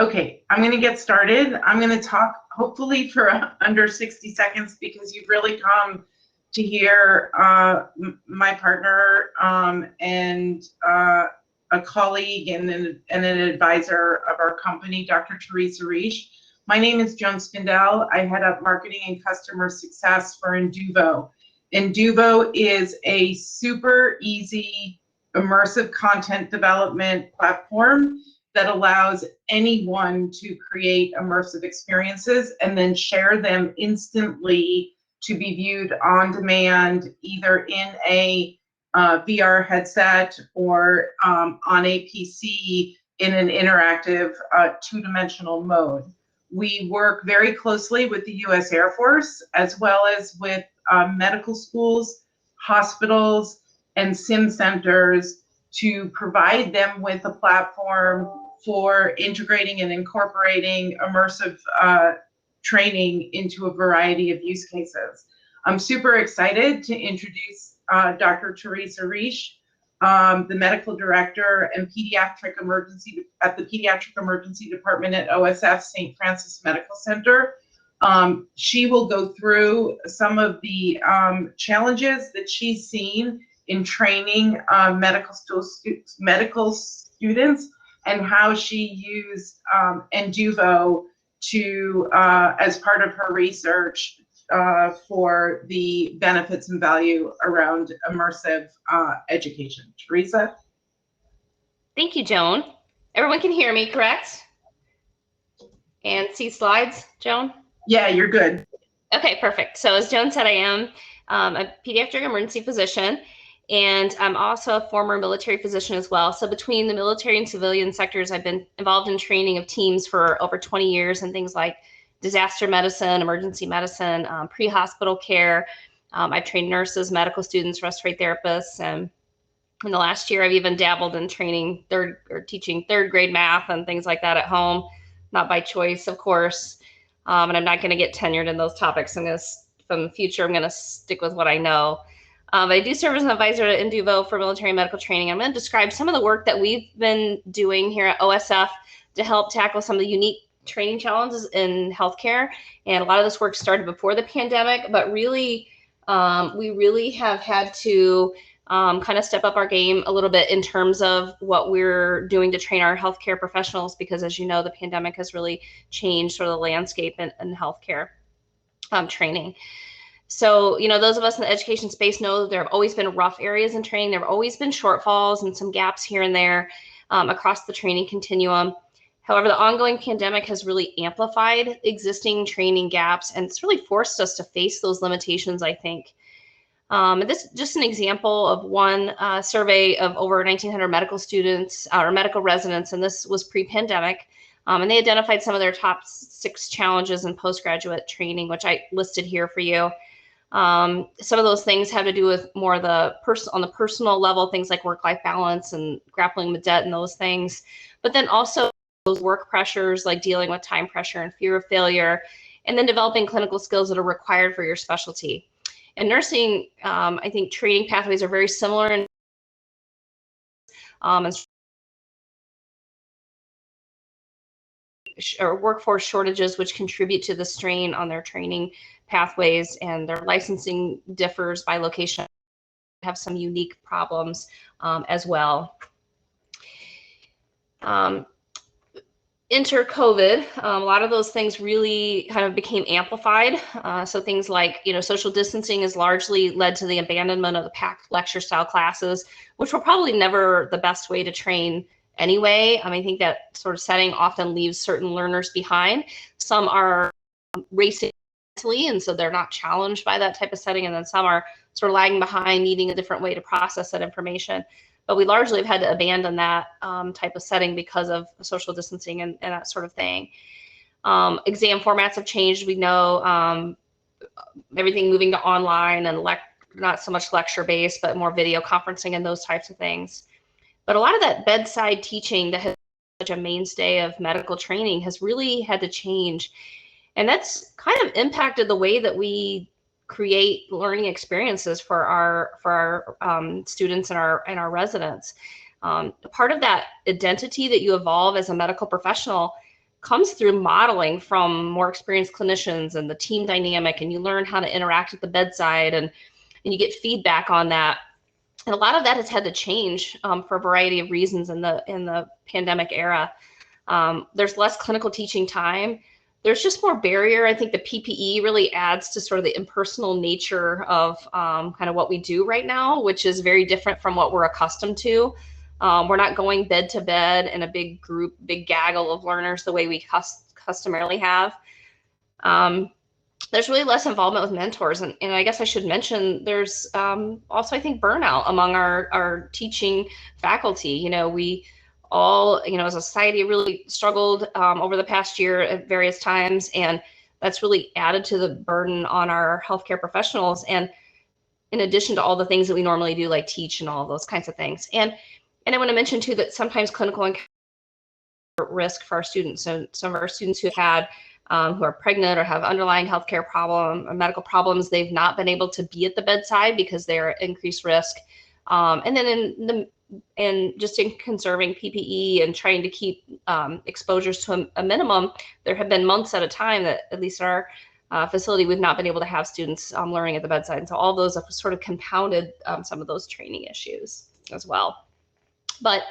Okay, I'm going to get started. I'm going to talk hopefully for under 60 seconds because you've really come to hear my partner and a colleague and an advisor of our company, Dr. Teresa Reish. My name is Joan Spindell. I head up marketing and customer success for Enduvo. Enduvo is a super easy immersive content development platform that allows anyone to create immersive experiences and then share them instantly to be viewed on demand, either in a VR headset or on a PC in an interactive two-dimensional mode. We work very closely with the US Air Force as well as with medical schools, hospitals, and sim centers to provide them with a platform for integrating and incorporating immersive training into a variety of use cases. I'm super excited to introduce Dr. Teresa Reish, the medical director and pediatric emergency at the Pediatric Emergency Department at OSF St. Francis Medical Center. She will go through some of the challenges that she's seen in training medical students and how she used Enduvo to, as part of her research for the benefits and value around immersive education. Teresa? Thank you, Joan. Everyone can hear me, correct? And see slides, Joan? Yeah, you're good. Okay, perfect. So as Joan said, I am a pediatric emergency physician, and I'm also a former military physician as well. So between the military and civilian sectors, I've been involved in training of teams for over 20 years in things like disaster medicine, emergency medicine, pre-hospital care. I've trained nurses, medical students, respiratory therapists, and in the last year, I've even dabbled in training teaching third grade math and things like that at home, not by choice, of course. And I'm not going to get tenured in those topics. From the future, I'm going to stick with what I know. I do serve as an advisor at Enduvo for military and medical training. I'm going to describe some of the work that we've been doing here at OSF to help tackle some of the unique training challenges in healthcare. And a lot of this work started before the pandemic, but really, we really have had to kind of step up our game a little bit in terms of what we're doing to train our healthcare professionals, because as you know, the pandemic has really changed sort of the landscape in healthcare training. So, you know, those of us in the education space know that there have always been rough areas in training. There have always been shortfalls and some gaps here and there across the training continuum. However, the ongoing pandemic has really amplified existing training gaps, and it's really forced us to face those limitations, I think. This is just an example of one survey of over 1,900 medical students or medical residents, and this was pre-pandemic. And they identified some of their top 6 challenges in postgraduate training, which I listed here for you. Some of those things have to do with more on the personal level, things like work-life balance and grappling with debt and those things. But then also those work pressures, like dealing with time pressure and fear of failure, and then developing clinical skills that are required for your specialty. In nursing, I think training pathways are very similar or workforce shortages, which contribute to the strain on their training pathways, and their licensing differs by location, have some unique problems as well. Enter COVID. A lot of those things really kind of became amplified. So things like, you know, social distancing has largely led to the abandonment of the packed lecture style classes, which were probably never the best way to train anyway. I think that sort of setting often leaves certain learners behind. Some are racing mentally, and so they're not challenged by that type of setting. And then some are sort of lagging behind, needing a different way to process that information. But we largely have had to abandon that type of setting because of social distancing and that sort of thing. Exam formats have changed. We know everything moving to online and not so much lecture-based, but more video conferencing and those types of things. But a lot of that bedside teaching that has been such a mainstay of medical training has really had to change. And that's kind of impacted the way that we create learning experiences for our students and our residents. Part of that identity that you evolve as a medical professional comes through modeling from more experienced clinicians and the team dynamic, and you learn how to interact at the bedside, and you get feedback on that. And a lot of that has had to change for a variety of reasons in the pandemic era. There's less clinical teaching time. There's just more barrier. I think the PPE really adds to sort of the impersonal nature of kind of what we do right now, which is very different from what we're accustomed to. We're not going bed to bed in a big group, big gaggle of learners the way we customarily have. There's really less involvement with mentors. And I guess I should mention there's also, I think, burnout among our teaching faculty. We all, as a society, really struggled over the past year at various times. And that's really added to the burden on our healthcare professionals. And in addition to all the things that we normally do, like teach and all of those kinds of things. And I want to mention, too, that sometimes clinical encounters are at risk for our students. So some of our students who are pregnant or have underlying healthcare problem or medical problems, they've not been able to be at the bedside because they're at increased risk. And then just in conserving PPE and trying to keep exposures to a minimum, there have been months at a time that, at least in our facility, we've not been able to have students learning at the bedside. And so all those have sort of compounded some of those training issues as well. But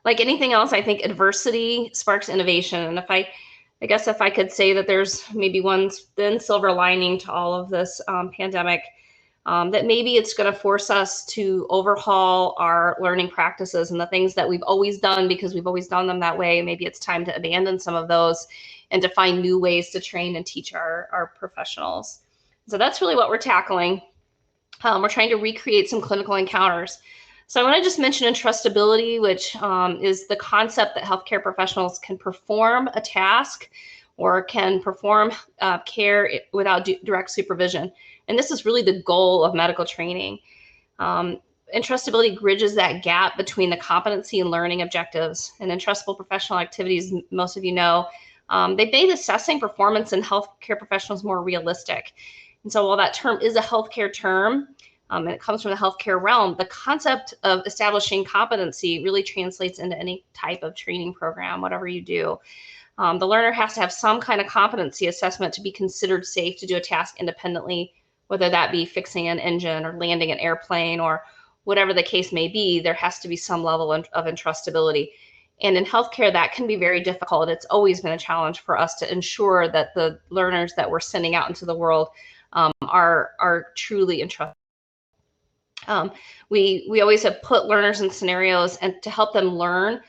like anything else, I think adversity sparks innovation. And I guess if I could say that there's maybe one thin silver lining to all of this pandemic, that maybe it's going to force us to overhaul our learning practices and the things that we've always done because we've always done them that way. Maybe it's time to abandon some of those and to find new ways to train and teach our professionals. So that's really what we're tackling. We're trying to recreate some clinical encounters. So I want to just mention entrustability, which is the concept that healthcare professionals can perform a task or can perform care without direct supervision. And this is really the goal of medical training. Entrustability bridges that gap between the competency and learning objectives. And entrustable professional activities, most of you know, they made assessing performance in healthcare professionals more realistic. And so while that term is a healthcare term, and it comes from the healthcare realm, the concept of establishing competency really translates into any type of training program, whatever you do. The learner has to have some kind of competency assessment to be considered safe to do a task independently, whether that be fixing an engine or landing an airplane or whatever the case may be. There has to be some level of entrustability. And in healthcare, that can be very difficult. It's always been a challenge for us to ensure that the learners that we're sending out into the world are truly entrusted. We always have put learners in scenarios and to help them learn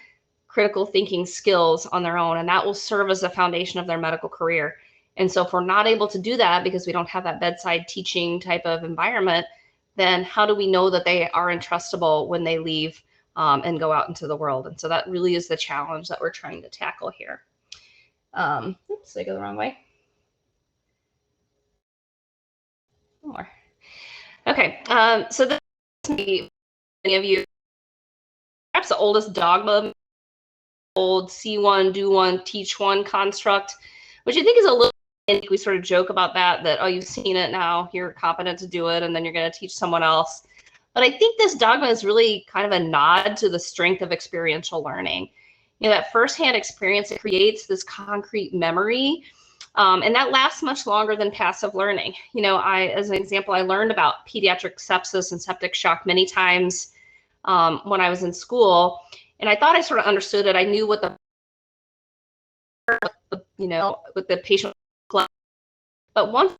critical thinking skills on their own, and that will serve as the foundation of their medical career. And so if we're not able to do that because we don't have that bedside teaching type of environment, then how do we know that they are entrustable when they leave and go out into the world? And so that really is the challenge that we're trying to tackle here. Oops, did I go the wrong way? One more. Okay, so this many of you, perhaps the oldest dogma, old see one, do one, teach one construct, which I think is a little, we sort of joke about that, oh, you've seen it now, you're competent to do it, and then you're going to teach someone else. But I think this dogma is really kind of a nod to the strength of experiential learning. That firsthand experience, it creates this concrete memory. And that lasts much longer than passive learning. As an example, I learned about pediatric sepsis and septic shock many times when I was in school, and I thought I sort of understood it. I knew what what the patient was like. But once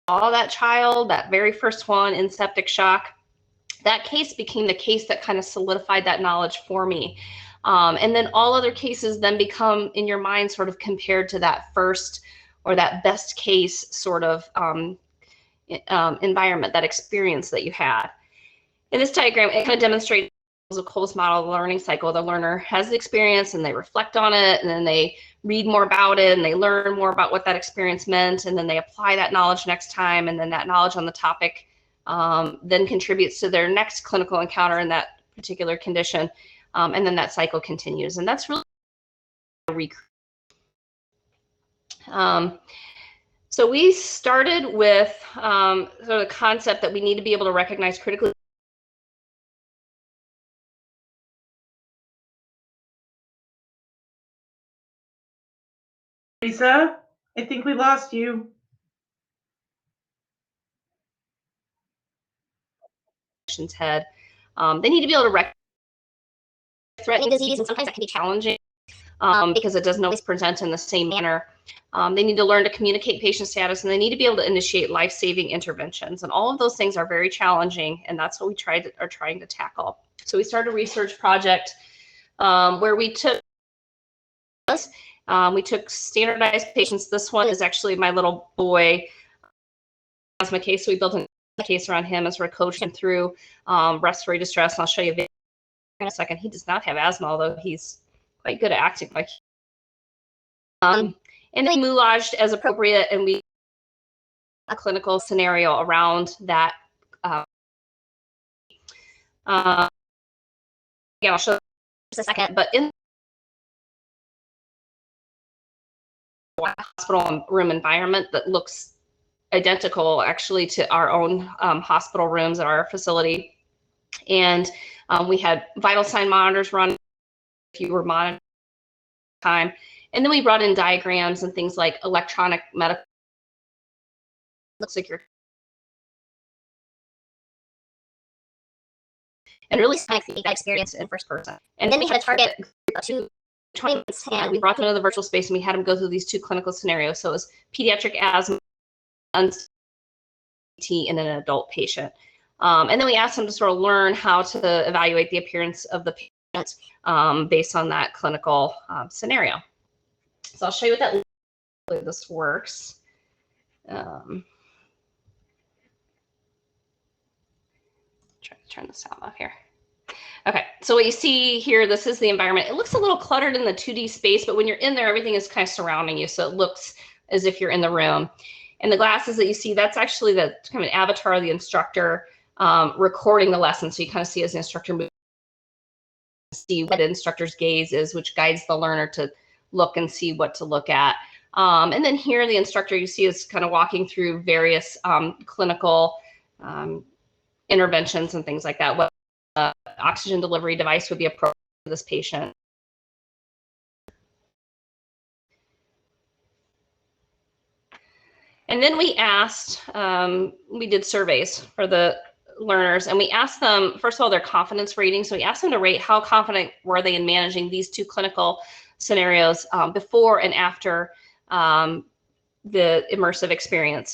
I saw that child, that very first one in septic shock, that case became the case that kind of solidified that knowledge for me. And then all other cases then become in your mind sort of compared to that first or that best case sort of environment, that experience that you had. In this diagram, it kind of demonstrates a Cole's model of the learning cycle. The learner has the experience and they reflect on it, and then they read more about it and they learn more about what that experience meant, and then they apply that knowledge next time, and then that knowledge on the topic then contributes to their next clinical encounter in that particular condition, and then that cycle continues. And that's really so we started with sort of the concept that we need to be able to recognize critically Lisa, I think we lost you. Head. They need to be able to recognize threatening disease, and sometimes that can be challenging because it doesn't always present in the same manner. They need to learn to communicate patient status, and they need to be able to initiate life-saving interventions. And all of those things are very challenging, and that's what we are trying to tackle. So we started a research project where we took standardized patients. This one is actually my little boy asthma case. So we built a case around him as we're coaching him through respiratory distress. And I'll show you a video in a second. He does not have asthma, although he's quite good at acting like. And then moulaged as appropriate, and we a clinical scenario around that. Again, I'll show you in just a second, but in a hospital room environment that looks identical actually to our own hospital rooms at our facility. And we had vital sign monitors run if you were monitoring time. And then we brought in diagrams and things like electronic medical. Looks like you're. And really make the experience in first person. And then we had a target group of 220 minutes, and we brought them into the virtual space, and we had them go through these 2 clinical scenarios. So it was pediatric asthma, and an adult patient. And then we asked them to sort of learn how to evaluate the appearance of the patient based on that clinical scenario. So I'll show you what this works. Try to turn the sound off here. Okay, so what you see here, this is the environment. It looks a little cluttered in the 2D space, but when you're in there, everything is kind of surrounding you, so it looks as if you're in the room. And the glasses that you see, that's actually the kind of an avatar of the instructor recording the lesson. So you kind of see as the instructor moves, see what the instructor's gaze is, which guides the learner to look and see what to look at. And then here, the instructor you see is kind of walking through various clinical interventions and things like that. What oxygen delivery device would be appropriate for this patient. And then we asked, we did surveys for the learners, and we asked them, first of all, their confidence rating. So we asked them to rate how confident were they in managing these 2 clinical scenarios before and after the immersive experience.